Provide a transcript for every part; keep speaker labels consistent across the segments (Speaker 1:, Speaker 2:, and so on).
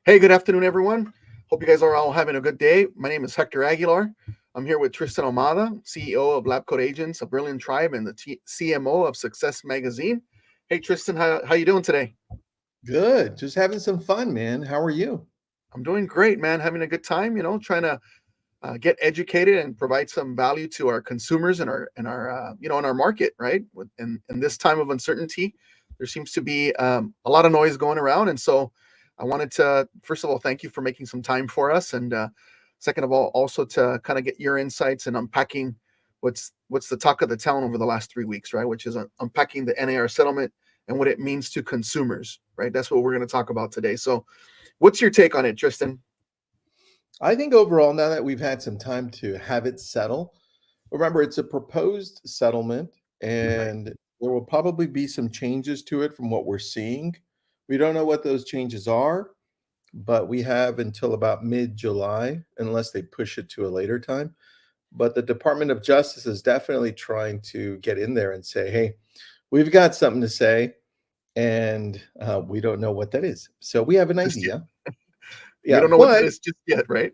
Speaker 1: Hey, good afternoon, everyone. Hope you guys are all having a good day. My name is Hector Aguilar. I'm here with Tristan Ahumada, CEO of Lab Coat Agents, a Brilliant Tribe, and the CMO of Success Magazine. Hey, Tristan, how you doing today?
Speaker 2: Good. Just having some fun, man. How are you?
Speaker 1: I'm doing great, man. Having a good time. Trying to get educated and provide some value to our consumers and our in our market, right? In this time of uncertainty, there seems to be a lot of noise going around, and so I wanted to first of all thank you for making some time for us, and second of all, also to kind of get your insights and unpacking what's the talk of the town over the last 3 weeks, right? Which is unpacking the NAR settlement and what it means to consumers, right? That's what we're going to talk about today. So, what's your take on it, Tristan?
Speaker 2: I think overall, now that we've had some time to have it settle, remember it's a proposed settlement
Speaker 1: Right.
Speaker 2: and there will probably be some changes to it from what we're seeing. We don't know what those changes are, but we have until about mid-July, unless they push it to a later time. But the Department of Justice is definitely trying to get in there and say, hey, we've got something to say, and we don't know what that is. So we have an
Speaker 1: Just
Speaker 2: idea.
Speaker 1: We
Speaker 2: Yeah,
Speaker 1: don't know what that
Speaker 2: but
Speaker 1: is just yet, right?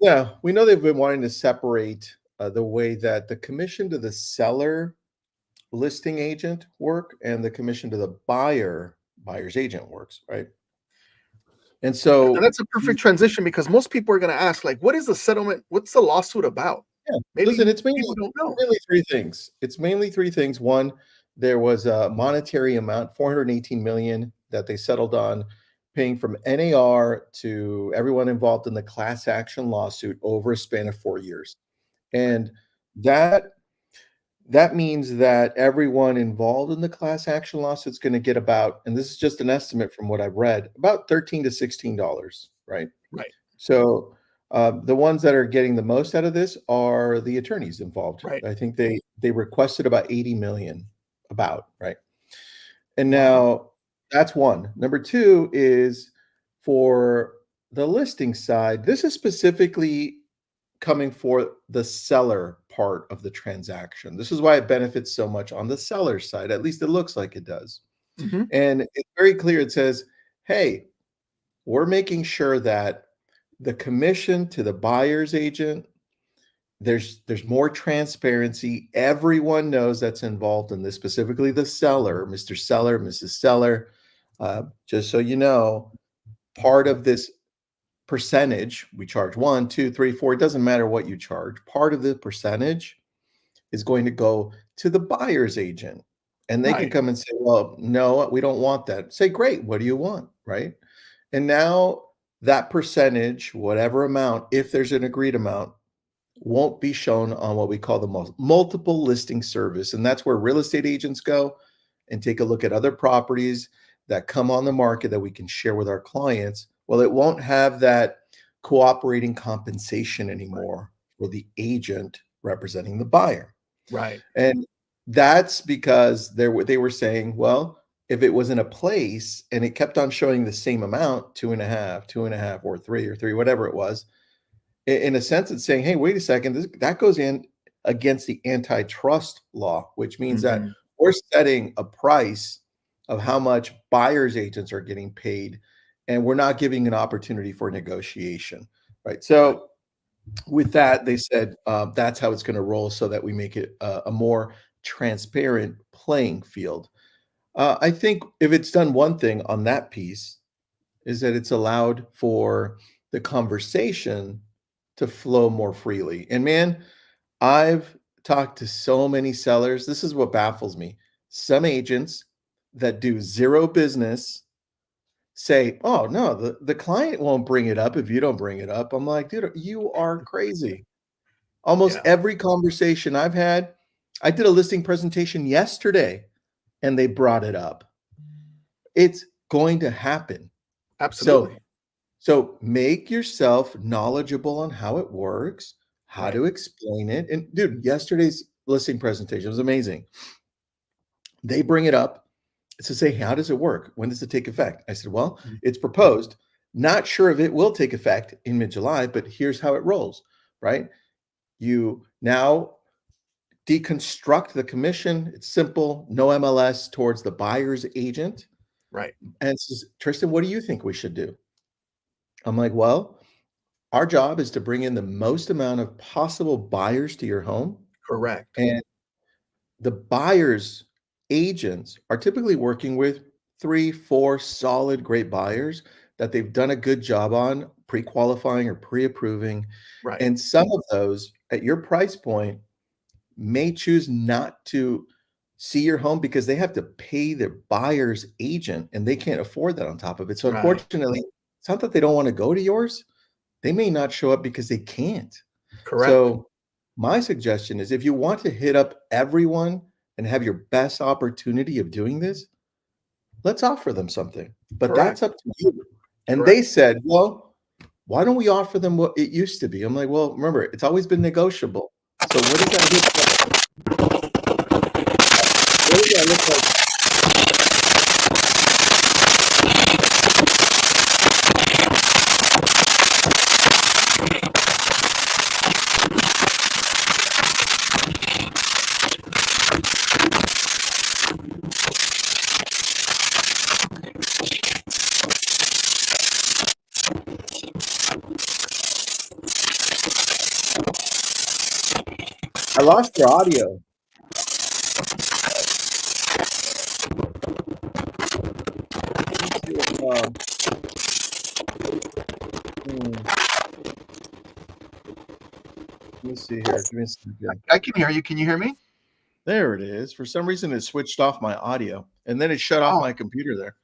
Speaker 2: yeah, we know they've been wanting to separate the way that the commission to the seller listing agent work and the commission to the buyer's agent works, right? And
Speaker 1: And
Speaker 2: so,
Speaker 1: that's a perfect transition because most people are going to ask, like, what is the settlement? What's the lawsuit about?
Speaker 2: yeah, listen,
Speaker 1: Maybe
Speaker 2: it's mainly
Speaker 1: people don't know.
Speaker 2: mainly three things. It's mainly three things. One, there was a monetary amount, 418 million, that they settled on, paying from NAR to everyone involved in the class action lawsuit over a span of 4 years.
Speaker 1: Right.
Speaker 2: And that that means that everyone involved in the class action lawsuit is going to get about, and this is just an estimate from what I've read, about $13 to $16, right?
Speaker 1: Right.
Speaker 2: So the ones that are getting the most out of this are the attorneys involved.
Speaker 1: Right.
Speaker 2: I think they requested about 80 million, about, right? And
Speaker 1: Wow.
Speaker 2: now that's one. Number two is for the listing side. This is specifically coming for the seller part of the transaction. This is why it benefits so much on the seller side. At least it looks like it does.
Speaker 1: Hmm.
Speaker 2: And it's very clear. It says, hey, we're making sure that the commission to the buyer's agent, there's more transparency. Everyone knows that's involved in this, specifically the seller, Mr. Seller, Mrs. Seller. Just so you know, part of this percentage, we charge one, two, three, four, it doesn't matter what you charge. Part of the percentage is going to go to the buyer's agent. And they can
Speaker 1: Right.
Speaker 2: come and say, well, no, we don't want that. Say, great, what do you want? Right. And now that percentage, whatever amount, if there's an agreed amount, won't be shown on what we call the multiple listing service. And that's where real estate agents go and take a look at other properties that come on the market that we can share with our clients. Well, it won't have that cooperating compensation
Speaker 1: Right.
Speaker 2: anymore for the agent representing the buyer.
Speaker 1: Right.
Speaker 2: And that's because they were saying, well, if it was in a place and it kept on showing the same amount, two and a half, or three, whatever it was, in a sense, it's saying, hey, wait a second, that goes in against the antitrust law, which means that
Speaker 1: Hmm.
Speaker 2: we're setting a price of how much buyers agents are getting paid, and we're not giving an opportunity for negotiation, right?
Speaker 1: Right.
Speaker 2: So with that, they said that's how it's going to roll, so that we make it a more transparent playing field. I think if it's done one thing on that piece, is that it's allowed for the conversation to flow more freely. And man, I've talked to so many sellers. This is what baffles me. Some agents that do zero business say, oh, no, the client won't bring it up if you don't bring it up. I'm like, dude, you are crazy. Almost
Speaker 1: Yeah.
Speaker 2: every conversation I've had, I did a listing presentation yesterday and they brought it up. It's going to happen. So
Speaker 1: Absolutely.
Speaker 2: So make yourself knowledgeable on how it works, how
Speaker 1: Right.
Speaker 2: to explain it. And dude, yesterday's listing presentation was amazing. They bring it up to say, how does it work? When does it take effect? I said, well,
Speaker 1: Mhm.
Speaker 2: it's proposed. Not sure if it will take effect in mid-July, but here's how it rolls, right? You now deconstruct the commission. It's simple, no MLS towards the buyer's agent.
Speaker 1: Right.
Speaker 2: And it says, Tristan, what do you think we should do? I'm like, well, our job is to bring in the most amount of possible buyers to your home.
Speaker 1: Correct.
Speaker 2: And the buyers agents are typically working with 3, 4 solid great buyers that they've done a good job on pre-qualifying or pre-approving.
Speaker 1: Right.
Speaker 2: And some of those at your price point may choose not to see your home because they have to pay their buyer's agent and they can't afford that on top of it. So
Speaker 1: Right.
Speaker 2: unfortunately, it's not that they don't want to go to yours. They may not show up because they can't.
Speaker 1: Correct.
Speaker 2: So my suggestion is if you want to hit up everyone and have your best opportunity of doing this, let's offer them something. But
Speaker 1: Correct.
Speaker 2: that's up to you. And they
Speaker 1: Correct.
Speaker 2: said, well, why don't we offer them what it used to be? I'm like, well, remember, it's always been negotiable. So what does that look like? What does that look like? I lost your audio. Let me see if, hmm, let me see here. Give me a second.
Speaker 1: I can hear you. Can you hear me?
Speaker 2: There it is. For some reason, it switched off my audio and then it shut off
Speaker 1: Oh,
Speaker 2: my computer there.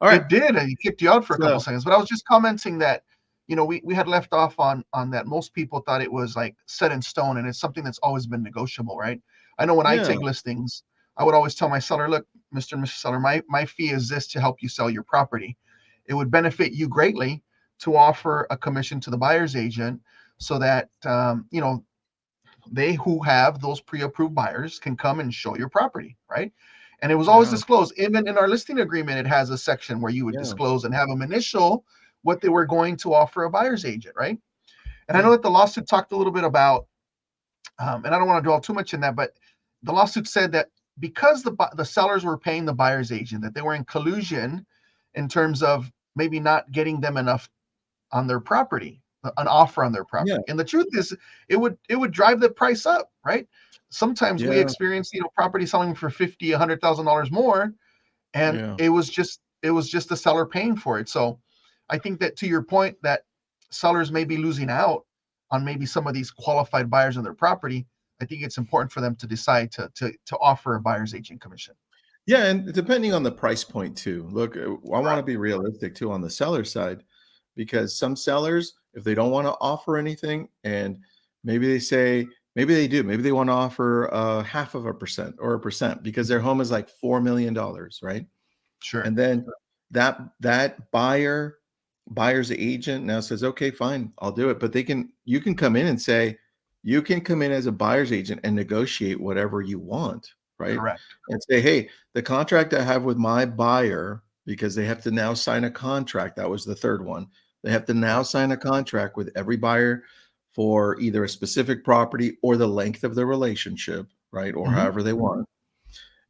Speaker 2: All right.
Speaker 1: it did, and it kicked you out for a couple
Speaker 2: So,
Speaker 1: seconds. But I was just commenting that, we had left off on that most people thought it was like set in stone, and it's something that's always been negotiable, right? I know when I
Speaker 2: yeah,
Speaker 1: take listings, I would always tell my seller, look, Mr. and Mrs. Seller, my fee is this to help you sell your property. It would benefit you greatly to offer a commission to the buyer's agent so that they who have those pre-approved buyers can come and show your property, right? And it was always
Speaker 2: yeah,
Speaker 1: disclosed. Even in our listing agreement, it has a section where you would
Speaker 2: yeah,
Speaker 1: disclose and have them initial what they were going to offer a buyer's agent, right? And I know
Speaker 2: yeah,
Speaker 1: that the lawsuit talked a little bit about, and I don't want to dwell too much in that, but the lawsuit said that because the sellers were paying the buyer's agent, that they were in collusion in terms of maybe not getting them enough on their property, an offer on their
Speaker 2: yeah,
Speaker 1: property. And the truth is, it would drive the price up, right? Sometimes we
Speaker 2: yeah,
Speaker 1: experience, property selling for 50, $100,000 more, and
Speaker 2: yeah.
Speaker 1: it was just the seller paying for it. So I think that, to your point, that sellers may be losing out on maybe some of these qualified buyers on their property. I think it's important for them to decide to offer a buyer's agent commission.
Speaker 2: Yeah, and depending on the price point too. Look, I want to
Speaker 1: Correct.
Speaker 2: be realistic too on the seller side because some sellers, if they don't want to offer anything, and maybe they say, maybe they do, maybe they want to offer half of a percent or a percent because their home is like $4 million, right?
Speaker 1: Sure.
Speaker 2: And then that buyer's agent now says, okay, fine, I'll do it. But you can come in and say, you can come in as a buyer's agent and negotiate whatever you want, right?
Speaker 1: Correct.
Speaker 2: And say, hey, the contract I have with my buyer, because they have to now sign a contract. That was the third one. They have to now
Speaker 1: Right.
Speaker 2: sign a contract with every buyer for either a specific property or the length of the relationship, right? Or
Speaker 1: Hmm.
Speaker 2: however they want.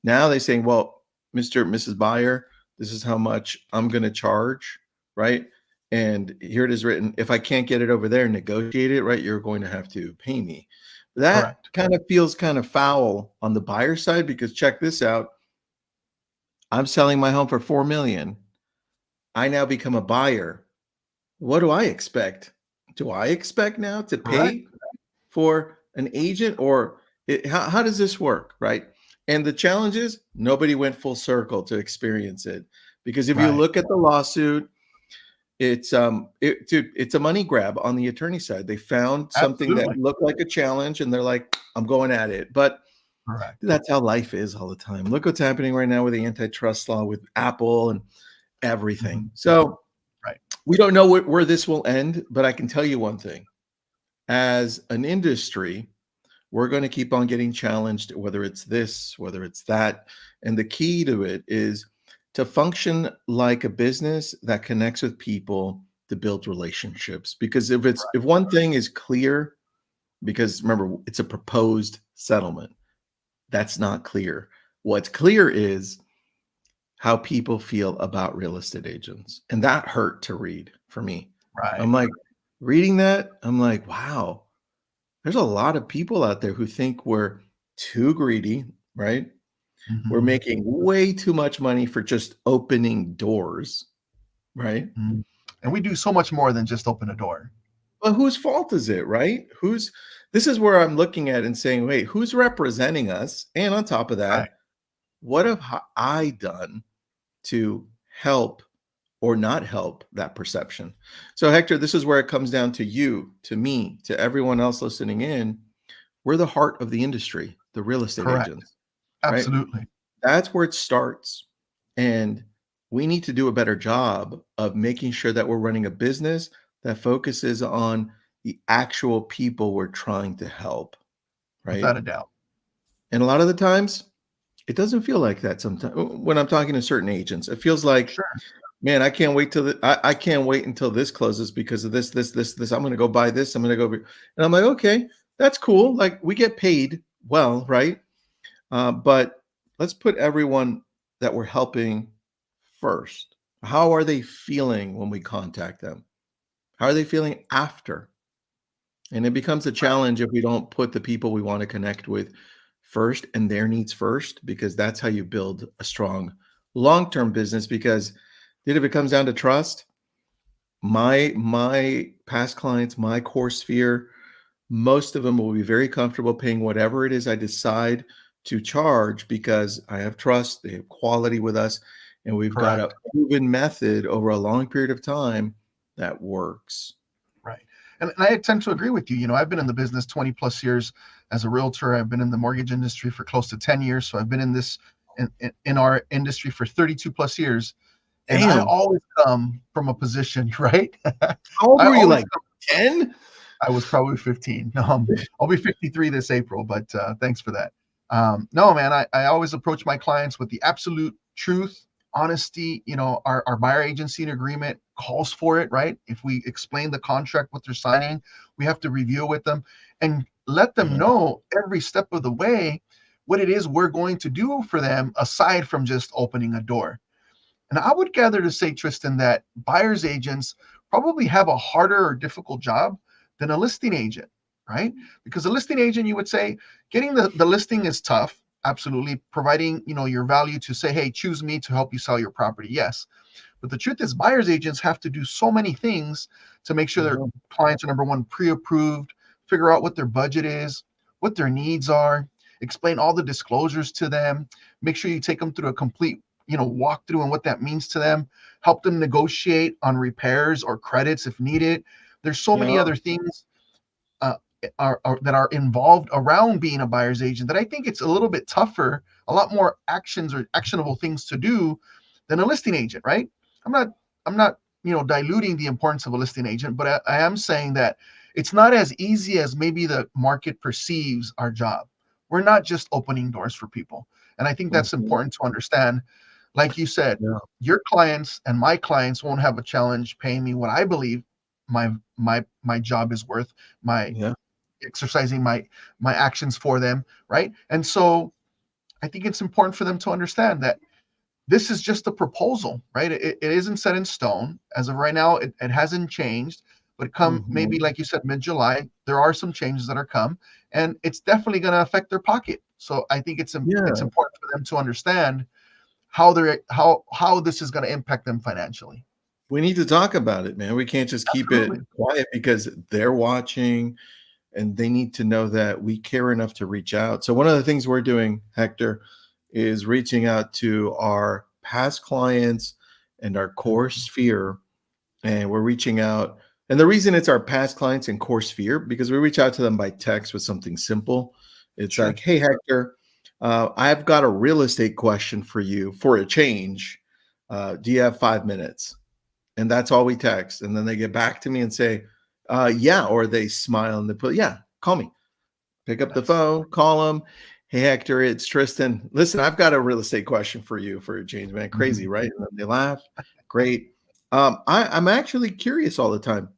Speaker 2: Now they're saying, well, Mr. and Mrs. Buyer, this is how much I'm going to charge, right? And here it is written. If I can't get it over there, negotiate it, right? You're going to have to pay me. That
Speaker 1: Correct.
Speaker 2: kind of feels kind of foul on the buyer side because check this out. I'm selling my home for 4 million. I now become a buyer. What do I expect? Do I expect now to
Speaker 1: Correct.
Speaker 2: pay for an agent or how does this work, right? And the challenge is nobody went full circle to experience it because if you
Speaker 1: Right.
Speaker 2: look at the lawsuit, it's a money grab on the attorney side. They found something that
Speaker 1: Absolutely.
Speaker 2: looked like a challenge and they're like, I'm going at it. But
Speaker 1: Correct.
Speaker 2: that's how life is all the time. Look what's happening right now with the antitrust law with Apple and everything.
Speaker 1: Mhm.
Speaker 2: So
Speaker 1: Right.
Speaker 2: we don't know where this will end, but I can tell you one thing. As an industry, we're going to keep on getting challenged, whether it's this, whether it's that. And the key to it is to function like a business that connects with people to build relationships. Because if one thing is clear, because remember, it's a proposed settlement, that's not clear. What's clear is how people feel about real estate agents. And that hurt to read for me.
Speaker 1: Right.
Speaker 2: I'm like, reading that, I'm like, wow, there's a lot of people out there who think we're too greedy, right? We're
Speaker 1: Mhm.
Speaker 2: making way too much money for just opening doors, right?
Speaker 1: Mhm. And we do so much more than just open a door.
Speaker 2: Well, whose fault is it, right? This is where I'm looking at and saying, wait, who's representing us? And on top of
Speaker 1: Right.
Speaker 2: that, what have I done to help or not help that perception? So, Hector, this is where it comes down to you, to me, to everyone else listening in. We're the heart of the industry, the real estate
Speaker 1: Correct.
Speaker 2: agents, right?
Speaker 1: Absolutely.
Speaker 2: That's where it starts. And we need to do a better job of making sure that we're running a business that focuses on the actual people we're trying to help, right?
Speaker 1: Without a doubt.
Speaker 2: And a lot of the times, it doesn't feel like that sometimes when I'm talking to certain agents. It feels like,
Speaker 1: Sure.
Speaker 2: man, I can't wait till I can't wait until this closes because of this. I'm gonna go buy this. I'm gonna go and I'm like, okay, that's cool. Like we get paid well, right? But let's put everyone that we're helping first. How are they feeling when we contact them? How are they feeling after? And it becomes a
Speaker 1: Right.
Speaker 2: challenge if we don't put the people we want to connect with first and their needs first, because that's how you build a strong long-term business. Because if it comes down to trust, my past clients, my core sphere, most of them will be very comfortable paying whatever it is I decide to charge because I have trust, they have quality with us, and we've got a
Speaker 1: Correct.
Speaker 2: proven method over a long period of time that works.
Speaker 1: Right. And I tend to agree with you. I've been in the business 20 plus years as a realtor. I've been in the mortgage industry for close to 10 years. So I've been in this in our industry for 32 plus years. And I
Speaker 2: Damn.
Speaker 1: always come from a position, right?
Speaker 2: How old
Speaker 1: I
Speaker 2: were you,
Speaker 1: always
Speaker 2: like 10?
Speaker 1: I was probably 15. I'll be 53 this April, but thanks for that. No, man, I always approach my clients with the absolute truth, honesty. Our buyer agency and agreement calls for it, right? If we explain the contract, what they're signing, we have to review it with them and let them
Speaker 2: Uh-huh.
Speaker 1: know every step of the way what it is we're going to do for them aside from just opening a door. And I would gather to say, Tristan, that buyer's agents probably have a harder or difficult job than a listing agent, right? Because a listing agent, you would say, getting the listing is tough, absolutely. Providing, your value to say, hey, choose me to help you sell your property. Yes. But the truth is, buyer's agents have to do so many things to make sure their
Speaker 2: Uh-huh.
Speaker 1: clients are number one, pre-approved, figure out what their budget is, what their needs are, explain all the disclosures to them, make sure you take them through a complete, walkthrough and what that means to them, help them negotiate on repairs or credits if needed. There's so many
Speaker 2: Yeah.
Speaker 1: other things uh, that are involved around being a buyer's agent that I think it's a little bit tougher, a lot more actions or actionable things to do than a listing agent, right? I'm not I'm not diluting the importance of a listing agent, but I am saying that it's not as easy as maybe the market perceives our job. We're not just opening doors for people. And I think that's
Speaker 2: Mhm.
Speaker 1: important to understand. Like you said,
Speaker 2: Yeah.
Speaker 1: your clients and my clients won't have a challenge paying me what I believe my job is worth, my
Speaker 2: Yeah.
Speaker 1: exercising my actions for them, right? And so I think it's important for them to understand that this is just a proposal, right? It isn't set in stone. As of right now, it hasn't changed. But come maybe,
Speaker 2: Mhm.
Speaker 1: like you said, mid-July, there are some changes that are come, and it's definitely going to affect their pocket. So I think it's
Speaker 2: Yeah.
Speaker 1: important for them to understand how this is going to impact them financially.
Speaker 2: We need to talk about it, man. We can't just keep it
Speaker 1: Absolutely.
Speaker 2: quiet because they're watching and they need to know that we care enough to reach out. So one of the things we're doing, Hector, is reaching out to our past clients and our core
Speaker 1: Mhm.
Speaker 2: sphere. And we're reaching out. And the reason it's our past clients and core sphere, because we reach out to them by text with something simple. It's
Speaker 1: Sure.
Speaker 2: like, hey, Hector, I've got a real estate question for you for a change. Do you have 5 minutes? And that's all we text. And then they get back to me and say, yeah, or they smile and they put, yeah, call me. Pick up the
Speaker 1: Nice.
Speaker 2: phone, call them. Hey, Hector, it's Tristan. Listen, I've got a real estate question for you for a change, man. Crazy,
Speaker 1: Mhm.
Speaker 2: right? And then they laugh. Great. I'm actually curious all the time.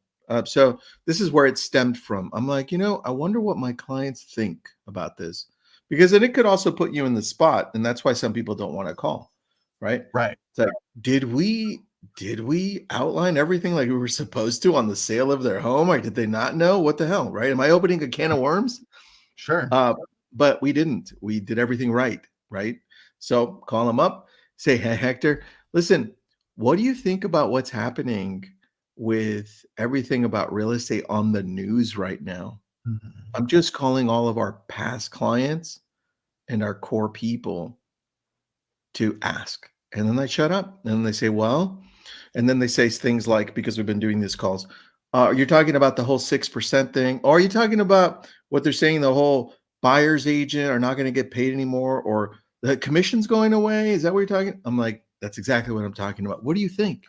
Speaker 2: So this is where it stemmed from. I'm like, I wonder what my clients think about this because then it could also put you in the spot. And that's why some people don't want to call, right?
Speaker 1: Right.
Speaker 2: It's like, did we did we outline everything like we were supposed to on the sale of their home, or did they not know? What the hell, right? Am I opening a can of worms?
Speaker 1: Sure.
Speaker 2: Uh, but we didn't. We did everything right, right? So call them up, say, "Hey, Hector, listen, what do you think about what's happening with everything about real estate on the news right now?
Speaker 1: Mhm.
Speaker 2: I'm just calling all of our past clients and our core people to ask." And then they shut up. And then they say, "Well," and then they say things like, because we've been doing these calls, "You're talking about the whole 6% thing, or are you talking about what they're saying, the whole buyer's agent are not going to get paid anymore, or the commission's going away? Is that what you're talking?" I'm like, "That's exactly what I'm talking about. What do you think?"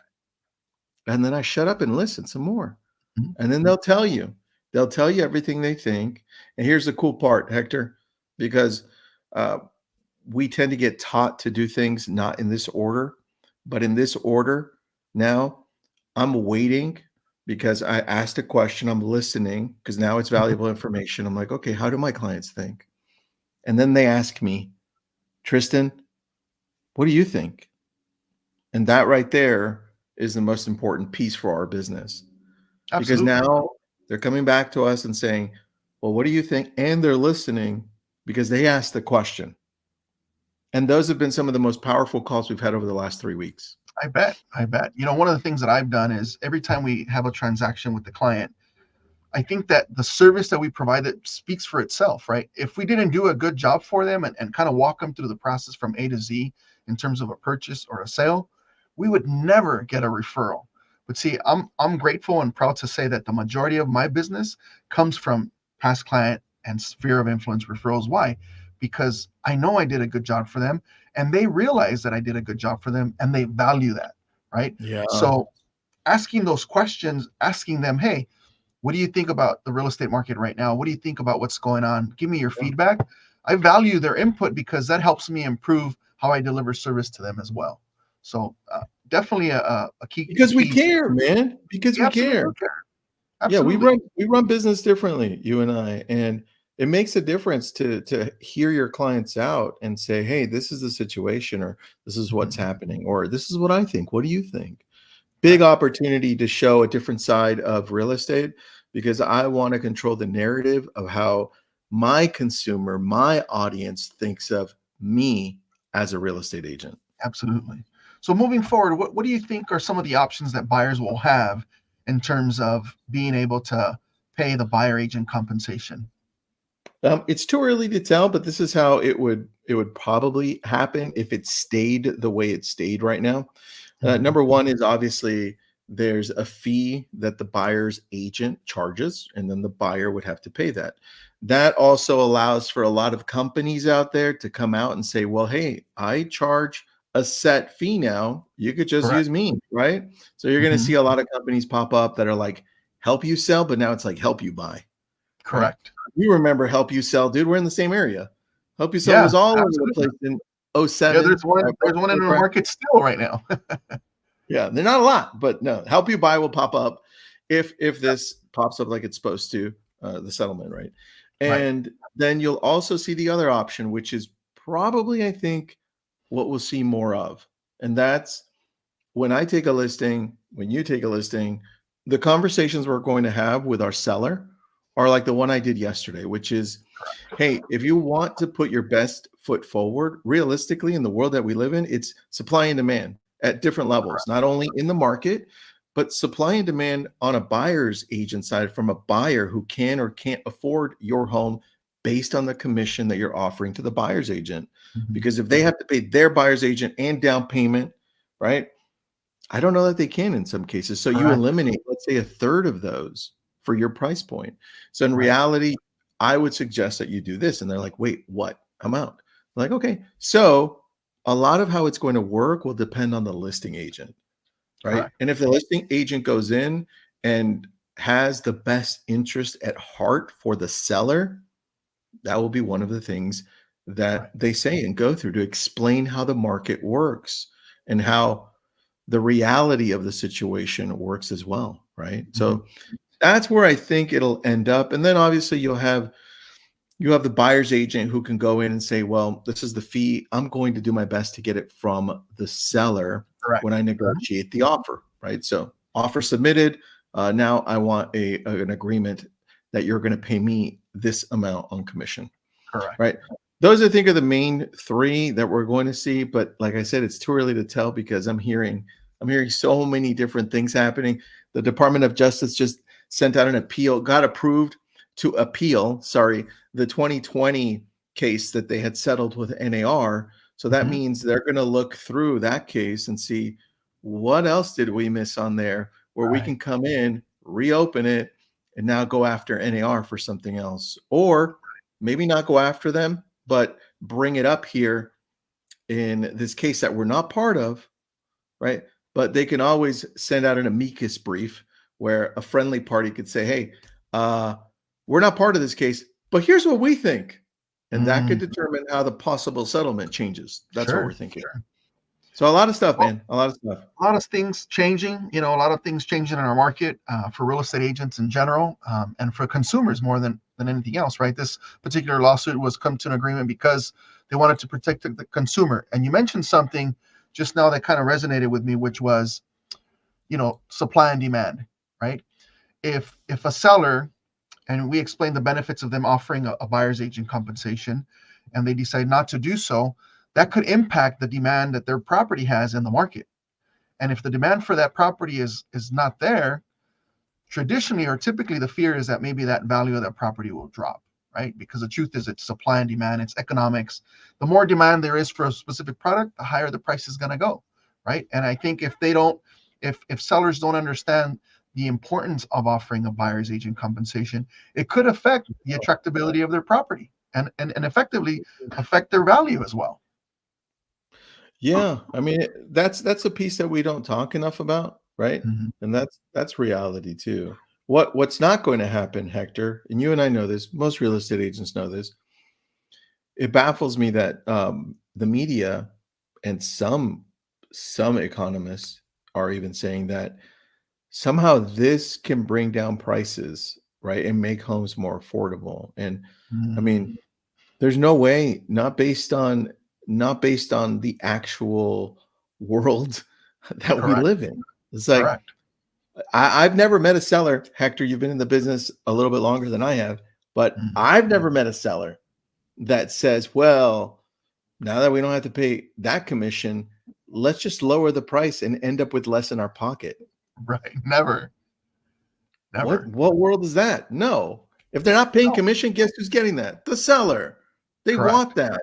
Speaker 2: And then I shut up and listen some more.
Speaker 1: Mhm.
Speaker 2: And then they'll tell you everything they think. And here's the cool part, Hector, because uh, we tend to get taught to do things not in this order, but in this order. Now I'm waiting because I asked a question. I'm listening because now it's valuable information. I'm like, okay, how do my clients think? And then they ask me, "Tristan, what do you think?" And that right there is the most important piece for our business, because
Speaker 1: Absolutely.
Speaker 2: now they're coming back to us and saying, "Well, what do you think?" And they're listening because they asked the question. And those have been some of the most powerful calls we've had over the last 3 weeks.
Speaker 1: I bet. I bet. One of the things that I've done is every time we have a transaction with the client, I think that the service that we provide that speaks for itself, right? If we didn't do a good job for them and kind of walk them through the process from A to Z in terms of a purchase or a sale, we would never get a referral. But see, I'm grateful and proud to say that the majority of my business comes from past client and sphere of influence referrals. Why? Because I know I did a good job for them and they realize that I did a good job for them and they value that, right?
Speaker 2: Yeah.
Speaker 1: So asking those questions, asking them, hey, what do you think about the real estate market right now? What do you think about what's going on? Give me your feedback. I value their input because that helps me improve how I deliver service to them as well. So definitely a key
Speaker 2: Because we
Speaker 1: key.
Speaker 2: care, man, because
Speaker 1: We
Speaker 2: we
Speaker 1: absolutely
Speaker 2: care.
Speaker 1: do care.
Speaker 2: Yeah,
Speaker 1: Absolutely.
Speaker 2: we run business differently, you and I, and it makes a difference to hear your clients out and say, "Hey, this is the situation," or "This is what's
Speaker 1: Mhm.
Speaker 2: happening," or "This is what I think. What do you think?" Big
Speaker 1: Right.
Speaker 2: opportunity to show a different side of real estate, because I wanna control the narrative of how my consumer, my audience thinks of me as a real estate agent.
Speaker 1: Absolutely. So moving forward, what do you think are some of the options that buyers will have in terms of being able to pay the buyer agent compensation?
Speaker 2: It's too early to tell, but this is how it would probably happen if it stayed the way it stayed right now.
Speaker 1: Mhm.
Speaker 2: Number one is obviously there's a fee that the buyer's agent charges, and then the buyer would have to pay that. That also allows for a lot of companies out there to come out and say, "Well, hey, I charge a set fee now. You could just
Speaker 1: Correct.
Speaker 2: use me," right? So you're going to
Speaker 1: Mhm.
Speaker 2: see a lot of companies pop up that are like, "Help you sell," but now it's like, "Help you buy," right?
Speaker 1: Correct.
Speaker 2: You remember Help You Sell, dude. We're in the same area. Help You Sell
Speaker 1: Yeah,
Speaker 2: was all over the
Speaker 1: absolutely.
Speaker 2: place in
Speaker 1: Yeah,
Speaker 2: '07, right
Speaker 1: there's one in
Speaker 2: before
Speaker 1: the
Speaker 2: crash.
Speaker 1: market still right now.
Speaker 2: Yeah, they're not a lot, but no, Help You Buy will pop up if this pops up like it's supposed to, the settlement, right?
Speaker 1: Right.
Speaker 2: And then you'll also see the other option, which is probably, I think, what we'll see more of. And that's when I take a listing, when you take a listing, the conversations we're going to have with our seller are like the one I did yesterday, which is, hey, if you want to put your best foot forward, realistically, in the world that we live in, it's supply and demand at different levels, not only in the market, but supply and demand on a buyer's agent side from a buyer who can or can't afford your home based on the commission that you're offering to the buyer's agent.
Speaker 1: Mhm.
Speaker 2: Because if they have to pay their buyer's agent and down payment, right? I don't know that they can in some cases. So you
Speaker 1: Correct.
Speaker 2: eliminate, let's say, a third of those for your price point. So in
Speaker 1: Right.
Speaker 2: reality, I would suggest that you do this. And they're like, "Wait, what? I'm out." Like, okay. So a lot of how it's going to work will depend on the listing agent, right?
Speaker 1: Correct.
Speaker 2: And if the listing agent goes in and has the best interest at heart for the seller, that will be one of the things
Speaker 1: Right.
Speaker 2: that they say and go through to explain how the market works and how the reality of the situation works as well, right?
Speaker 1: Mhm.
Speaker 2: So that's where I think it'll end up. And then obviously you have the buyer's agent who can go in and say, "Well, this is the fee. I'm going to do my best to get it from the seller."
Speaker 1: Correct.
Speaker 2: when I negotiate the offer, right? So offer submitted. Now I want an agreement that you're going to pay me this amount on commission,
Speaker 1: Correct.
Speaker 2: right? Those I think are the main three that we're going to see. But like I said, it's too early to tell because I'm hearing so many different things happening. The Department of Justice just sent out an appeal, got approved to appeal, the 2020 case that they had settled with NAR. So that means they're going to look through that case and see what else did we miss on there where we can come in, reopen it, and now go after NAR for something else. Or maybe not go after them, but bring it up here in this case that we're not part of, right? But they can always send out an amicus brief where a friendly party could say, hey, we're not part of this case, but here's what we think. And that could determine how the possible settlement changes. That's what we're thinking. So a lot of stuff, man. A lot of stuff.
Speaker 1: A lot of things changing, a lot of things changing in our market for real estate agents in general, and for consumers more than anything else, right? This particular lawsuit was come to an agreement because they wanted to protect the consumer. And you mentioned something just now that kind of resonated with me, which was, supply and demand, right? If a seller, and we explain the benefits of them offering a buyer's agent compensation, and they decide not to do so, that could impact the demand that their property has in the market. And if the demand for that property is not there, traditionally or typically the fear is that maybe that value of that property will drop, right? Because the truth is it's supply and demand, it's economics. The more demand there is for a specific product, the higher the price is going to go, right? And I think if sellers don't understand the importance of offering a buyer's agent compensation, it could affect the attractability of their property and effectively affect their value as well.
Speaker 2: Yeah, I mean, that's a piece that we don't talk enough about, right? And that's reality too. What's not going to happen, Hector, and you and I know this, most real estate agents know this. It baffles me that the media and some economists are even saying that somehow this can bring down prices, right, and make homes more affordable. And I mean, there's no way, not based on the actual world that we live in. It's like
Speaker 1: Correct.
Speaker 2: I've never met a seller, Hector, you've been in the business a little bit longer than I have, but I've never met a seller that says, well, now that we don't have to pay that commission, let's just lower the price and end up with less in our pocket.
Speaker 1: Right. Never.
Speaker 2: What world is that? No. If they're not paying commission, guess who's getting that? The seller. They want that.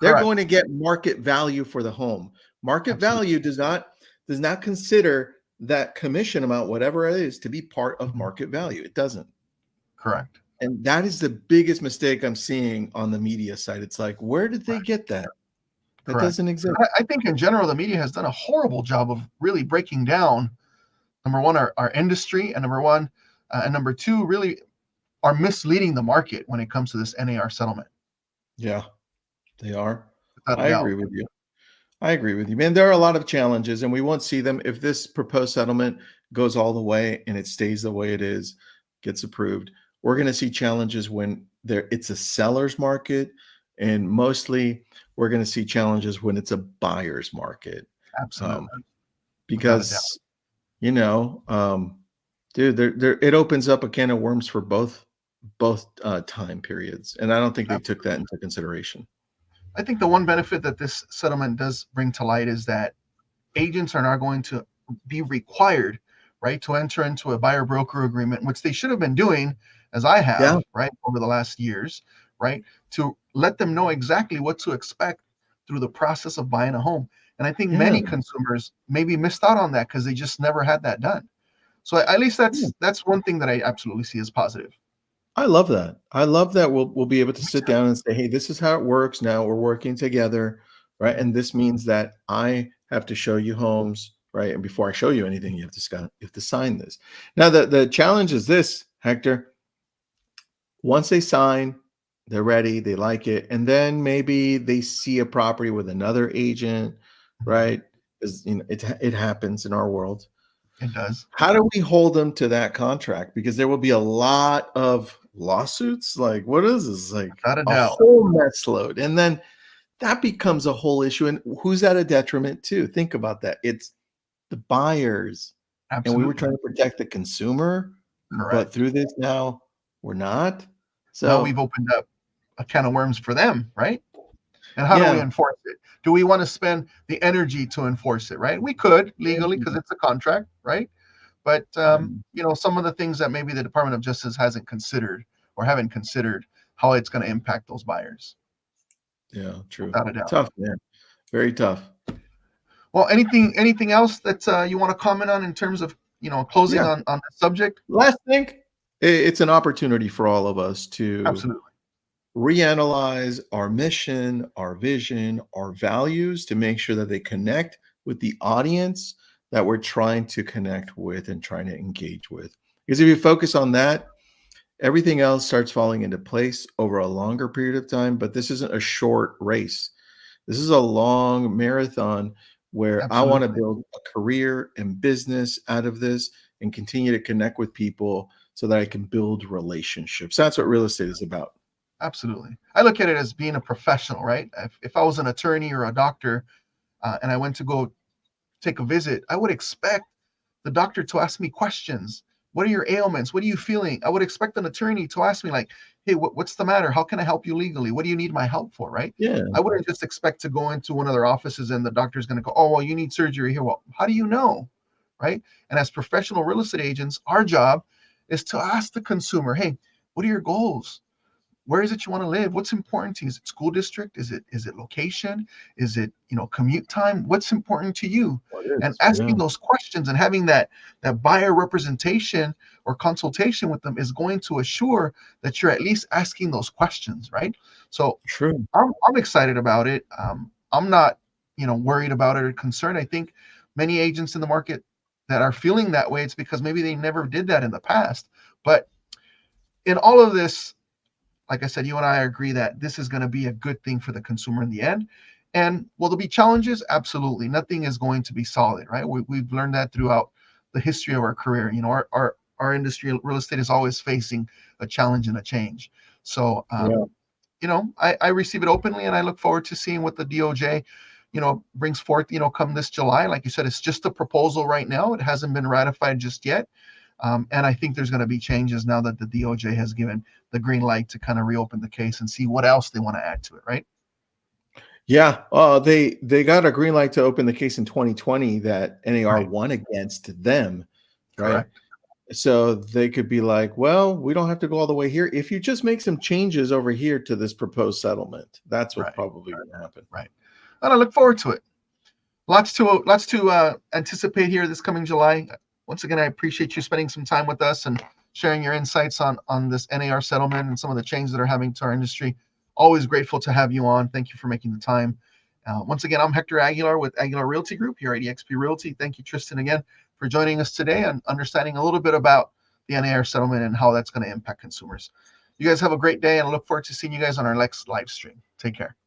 Speaker 2: They're going to get market value for the home. Market value does not consider that commission amount, whatever it is, to be part of market value. It doesn't.
Speaker 1: Correct.
Speaker 2: And that is the biggest mistake I'm seeing on the media side. It's like, where did they get that? That doesn't exist.
Speaker 1: I think in general, the media has done a horrible job of really breaking down, number one, our industry, and number two, really are misleading the market when it comes to this NAR settlement.
Speaker 2: Yeah, they are. I agree with you. I agree with you, man. There are a lot of challenges, and we won't see them if this proposed settlement goes all the way and it stays the way it is, gets approved. We're going to see challenges when it's a seller's market, and mostly we're going to see challenges when it's a buyer's market.
Speaker 1: Absolutely.
Speaker 2: Because, dude, it opens up a can of worms for both time periods, and I don't think they took that into consideration.
Speaker 1: I think the one benefit that this settlement does bring to light is that agents are now going to be required, right, to enter into a buyer broker agreement, which they should have been doing, as I have, right, over the last years, right, to let them know exactly what to expect through the process of buying a home. And I think many consumers maybe missed out on that because they just never had that done. So at least that's one thing that I absolutely see as positive.
Speaker 2: I love that. I love that we'll be able to sit down and say, hey, this is how it works. Now we're working together, right? And this means that I have to show you homes, right? And before I show you anything, you have to sign this. Now the challenge is this, Hector. Once they sign, they're ready, they like it, and then maybe they see a property with another agent, right? Because it happens in our world.
Speaker 1: It does.
Speaker 2: How do we hold them to that contract? Because there will be a lot of lawsuits. Like, what is this? Like a whole mess load. And then that becomes a whole issue. And who's at a detriment to? Think about that. It's the buyers. And we were
Speaker 1: Absolutely.
Speaker 2: trying to protect the consumer, but
Speaker 1: Correct.
Speaker 2: through this now, we're not.
Speaker 1: Now we've
Speaker 2: So,
Speaker 1: opened up a can of worms for them, right? And how do we
Speaker 2: yeah.
Speaker 1: enforce it? Do we want to spend the energy to enforce it, right? We could legally because it's a contract, right? But
Speaker 2: Mhm.
Speaker 1: some of the things that maybe the Department of Justice hasn't considered or haven't considered how it's going to impact those buyers,
Speaker 2: Yeah, true.
Speaker 1: without a doubt.
Speaker 2: Tough, man. Very tough.
Speaker 1: Well, anything else that you want to comment on in terms of closing
Speaker 2: Yeah.
Speaker 1: on the subject?
Speaker 2: Last thing, it's an opportunity for all of us to
Speaker 1: Absolutely.
Speaker 2: reanalyze our mission, our vision, our values to make sure that they connect with the audience that we're trying to connect with and trying to engage with. Because if you focus on that, everything else starts falling into place over a longer period of time. But this isn't a short race. This is a long marathon where I want to
Speaker 1: Absolutely.
Speaker 2: build a career and business out of this and continue to connect with people so that I can build relationships. That's what real estate is about.
Speaker 1: Absolutely. I look at it as being a professional, right? If I was an attorney or a doctor and I went to go take a visit, I would expect the doctor to ask me questions. What are your ailments? What are you feeling? I would expect an attorney to ask me, like, hey, what's the matter? How can I help you legally? What do you need my help for? Right?
Speaker 2: Yeah,
Speaker 1: I wouldn't just expect to go into one of their offices and the doctor's going to go, oh, well, you need surgery here. Well, how do you know? Right? And as professional real estate agents, our job is to ask the consumer, hey, what are your goals? Where is it you want to live? What's important to you? Is it school district? Is it location? Is it commute time? What's important to you?
Speaker 2: well, it
Speaker 1: And
Speaker 2: is. Yeah,
Speaker 1: asking those questions and having that buyer representation or consultation with them is going to assure that you're at least asking those questions, right? So
Speaker 2: true.
Speaker 1: I'm excited about it. I'm not worried about it or concerned. I think many agents in the market that are feeling that way, it's because maybe they never did that in the past. But in all of this, like I said, you and I agree that this is going to be a good thing for the consumer in the end. And will there be challenges? Absolutely. Nothing is going to be solid, right? We've learned that throughout the history of our career. Our industry, real estate, is always facing a challenge and a change. So,
Speaker 2: Yeah.
Speaker 1: I receive it openly, and I look forward to seeing what the DOJ, brings forth, come this July. Like you said, it's just a proposal right now. It hasn't been ratified just yet. And I think there's going to be changes now that the DOJ has given the green light to kind of reopen the case and see what else they want to add to it, right?
Speaker 2: Yeah, they got a green light to open the case in 2020 that NAR
Speaker 1: Right.
Speaker 2: won against them, right?
Speaker 1: Correct.
Speaker 2: So they could be like, well, we don't have to go all the way here. If you just make some changes over here to this proposed settlement, that's what's
Speaker 1: Right.
Speaker 2: probably going to happen.
Speaker 1: Right. And I look forward to it. Lots to anticipate here this coming July. Once again, I appreciate you spending some time with us and sharing your insights on this NAR settlement and some of the changes that are happening to our industry. Always grateful to have you on. Thank you for making the time. Once again, I'm Hector Aguilar with Aguilar Realty Group here at eXp Realty. Thank you, Tristan, again for joining us today and understanding a little bit about the NAR settlement and how that's going to impact consumers. You guys have a great day, and I look forward to seeing you guys on our next live stream. Take care.